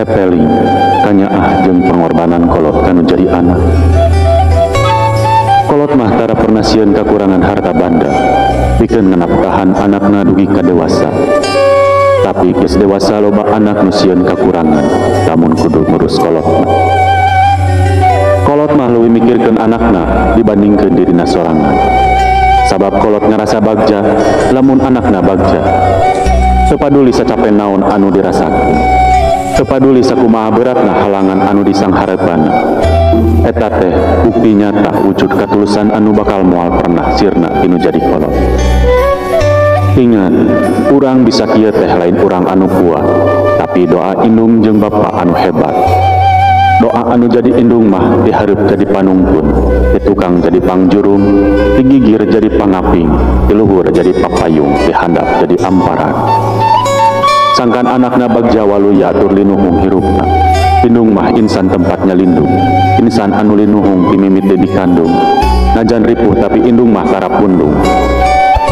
Hepeling kanyaah jeung pengorbanan kolot kanu jadi anak. Kolot mah tara pernah sieun kakurangan harta banda pikeun nganapkahan anakna dugi ka dewasa. Tapi geus dewasa loba anak nu sieun kakurangan lamun kudu ngurus kolot mah. Kolot mah leuwih mikirkeun anakna dibandingkeun dirina sorangan. Sabab kolot ngarasa bagja lamun anakna bagja. Teu paduli sacape naon anu dirasakeun. Teu paduli sakumaha beratna halangan anu disanghareupanna. Eta teh bukti nyata wujud katulusan anu bakal moal pernah sirna tinu jadi kolot. Ingat, urang bisa kieu teh lain urang anu kuat, tapi doa indung jeung bapa anu hebat. Doa anu jadi indung mah dihareup jadi panungkun, ditukang jadi pangjurung, digigir jadi pangaping, diluhur jadi papayung, dihandap jadi amparan. Sangkan anakna bagja waluya tur linuhung hirupna. Indung mah insan tempatnya lindung, insan anu linuhung timimiti dikandung. Najan ripuh tapi indung mah tara pundung.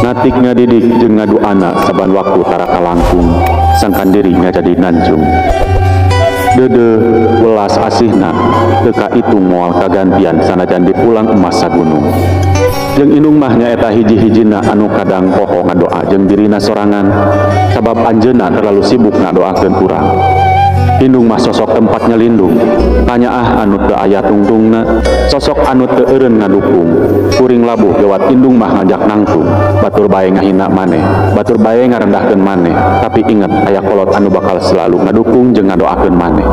Natik ngadidik jeung ngadu anak saban waktu tara kalangkung, sangkan diri ngajadi nanjung. Dede welas asihna teka itu moal kagantian sanajan dipulang emas sagunung. Jeung indung mah nyaeta hiji-hijina anu kadang poho ngadoa jeung dirina sorangan sabab anjeunna terlalu sibuk ngadoakeun urang. Indung mah sosok tempatnya lindung, kanyaah anu teu aya tungtungna, sosok anu teu eureun ngadukung. Kuring labuh lewat indung mah ngajak nangtung, batur bae ngahina maneh, batur bae ngarendahkeun maneh, tapi inget aya kolot anu bakal selalu ngadukung jeung ngadoakeun maneh.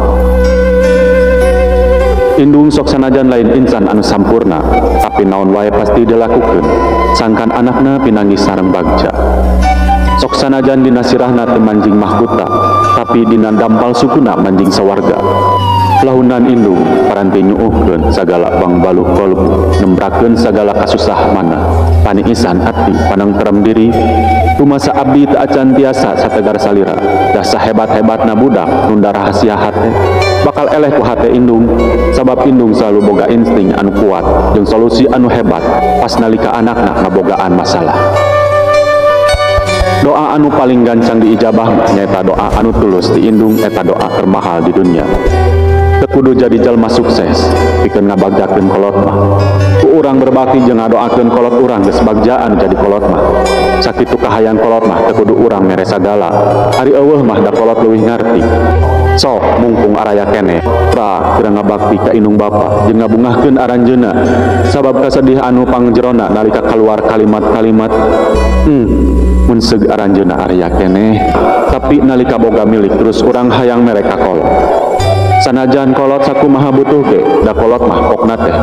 Indung sok sanajan lain insan anu sampurna, tapi naon wae pasti dilakukeun, sangkan anakna pinanggis sareng bagja. Sok sanajan dina sirahna teu manjing mahkota, tapi dina dampal sukuna manjing sawarga. Lahunan indung paranti nyuuhkeun sagala bangbaluh kolbu, nembrakeun sagala kasusah mana, paniisan ati panangterem diri. Tumasa abdi teu acan tiasa sategar salira, dah sahebat-hebatna budak nunda rahasia hate, bakal eleh ku hate indung, sabab indung selalu boga insting anu kuat jeung solusi anu hebat pas nalika anakna ngabogaan masalah. Doa anu paling gancang diijabah nyaeta doa anu tulus di indung eta doa termahal di dunia. Teu kudu jadi jalma sukses pikeun ngabagjakeun kolot mah. Ku urang berbakti jeung ngadoakeun kolot urang geus bagja anu jadi kolot mah. Sakitu kahayang kolot mah teu kudu urang mere sagala. Ari eueuh mah da kolot leuwih ngarti. Sok mungkung araya keneh pra keur ngabakti ka indung bapa jeung ngabungahkeun aranjeunna sabab kasedih anu pangjerona nalika kaluar kalimat-kalimat mun seug aranjeunna araya keneh tapi nalika boga milik terus urang hayang mere ka kolot. Sanajan kolot sakumaha butuh ge da kolot mah pokna teh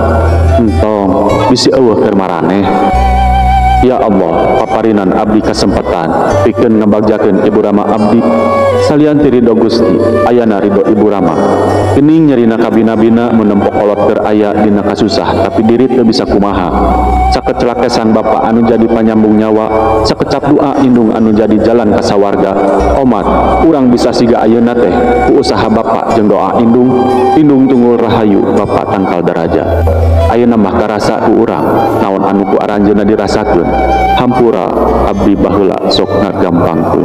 entong bisi eueuh keur maraneh. Ya Allah, paparinan abdi kasempatan pikeun ngabagjakeun Ibu Rama abdi salian ti ridho Gusti ayana ridho Ibu Rama. Geuning nyarina kabina-bina menempok kolot keur aya dina kasusah tapi diri teu bisa kumaha. Sakeclake sang bapa anu jadi panyambung nyawa, sakecap doa indung anu jadi jalan ka sawarga. Omat urang bisa siga ayeuna teh ku usaha bapa jeung doa indung, indung tunggul rahayu bapa tangkal daraja. Ayeuna mah karasa ku urang naon anu ku aranjeunna dirasakeun. Hampura abdi baheula sok ngagampangkeun.